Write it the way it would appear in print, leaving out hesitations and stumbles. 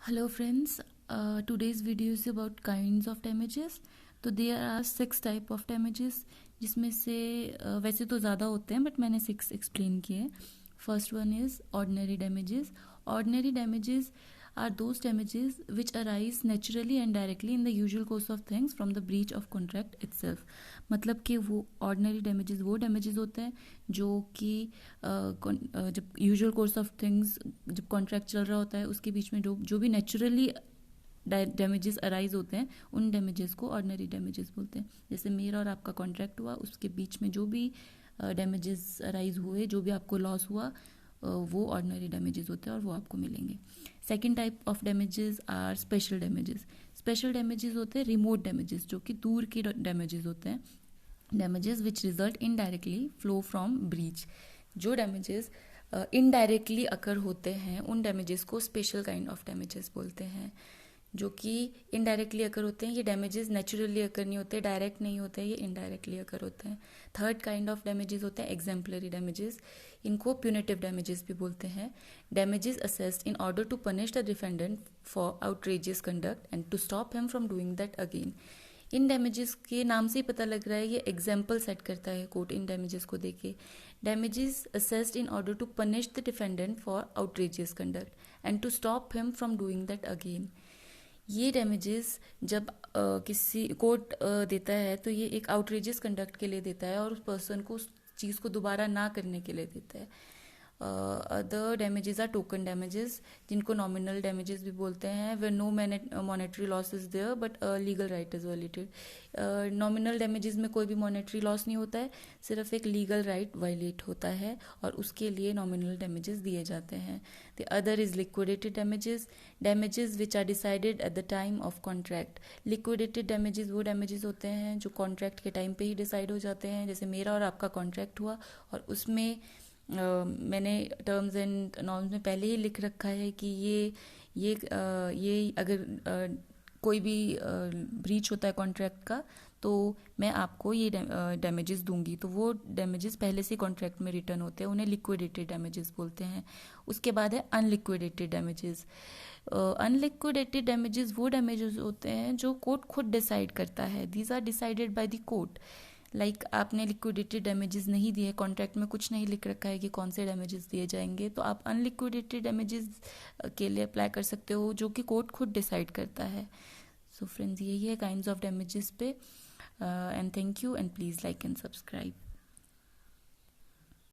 Hello friends, today's video is about kinds of damages. तो there are 6 type of damages जिसमें से वैसे तो ज़्यादा होते हैं बट मैंने 6 explain किए. First one is ordinary damages. Ordinary damages are those damages which arise naturally and directly in the usual course of things from the breach of contract itself. मतलब कि वो ordinary damages वो damages होते हैं जो कि जब usual course of things जब contract चल रहा होता है उसके बीच में जो भी naturally डैमेजेस अराइज होते हैं उन डैमेजेस को ऑर्डिनरी डैमेजेस बोलते हैं. जैसे मेरा और आपका कॉन्ट्रैक्ट हुआ, उसके बीच में जो भी डैमेजेस अराइज हुए, जो भी आपको लॉस हुआ, वो ऑर्डिनरी डैमेजेस होते हैं और वो आपको मिलेंगे. Second type of damages are special damages. Special damages होते हैं रिमोट डैमेजेस, जो कि दूर के डैमेजेस होते हैं. Damages which result indirectly flow from breach. जो डैमेजेस इनडायरेक्टली अकर होते हैं उन डैमेजेस को स्पेशल काइंड ऑफ डैमेजेस बोलते हैं. जो कि इनडायरेक्टली अकर होते हैं, ये डैमेजेस नेचुरली अकर नहीं होते, डायरेक्ट नहीं होते, ये इनडायरेक्टली अकर होते हैं. थर्ड काइंड ऑफ डैमेजेस होते हैं एग्जाम्पलरी डैमेजेस. इनको प्यूनिटिव डैमेजेस भी बोलते हैं. Damages assessed in order to punish the defendant for outrageous conduct and to stop him from doing that again. इन डैमेजेस के नाम से ही पता लग रहा है, ये एग्जाम्पल सेट करता है कोर्ट इन डैमेजेस को देके. Damages assessed in order to punish the defendant for outrageous conduct and to stop him from doing that again. ये डैमेजेस जब किसी कोर्ट देता है तो ये एक आउटरेजियस कंडक्ट के लिए देता है और उस पर्सन को उस चीज़ को दोबारा ना करने के लिए देता है. Other damages are token damages, जिनको नॉमिनल डैमेजेस भी बोलते हैं. Where no monetary loss is there but legal right is violated. Nominal damages में कोई भी मॉनेटरी लॉस नहीं होता है, सिर्फ एक लीगल राइट वायलेट होता है और उसके लिए नॉमिनल डैमेजेस दिए जाते हैं. The other is liquidated damages. Damages which are decided at the time of contract. Liquidated damages वो डैमेजेस होते हैं जो कॉन्ट्रैक्ट के टाइम पे ही डिसाइड हो जाते हैं. जैसे मेरा और आपका कॉन्ट्रैक्ट हुआ और उसमें मैंने टर्म्स एंड नॉर्म्स में पहले ही लिख रखा है कि ये अगर कोई भी ब्रीच होता है कॉन्ट्रैक्ट का तो मैं आपको ये डैमेजेस दूंगी. तो वो डैमेजेस पहले से कॉन्ट्रैक्ट में रिटर्न होते हैं, उन्हें लिक्विडेटेड डैमेजेस बोलते हैं. उसके बाद है अनलिक्विडेटेड डैमेजेस. अनलिक्विडेटेड डैमेजेस वो डैमेजेस होते हैं जो कोर्ट खुद डिसाइड करता है. These are decided by the court. Like आपने लिक्विडेटेड डैमेजेस नहीं दिए, कॉन्ट्रैक्ट में कुछ नहीं लिख रखा है कि कौन से डैमेजेस दिए जाएंगे, तो आप अनलिक्विडेटेड डैमेजेस के लिए अप्लाई कर सकते हो जो कि कोर्ट खुद डिसाइड करता है. सो फ्रेंड्स, यही है काइंड्स ऑफ डैमेजेस पे. And thank you and please like and subscribe.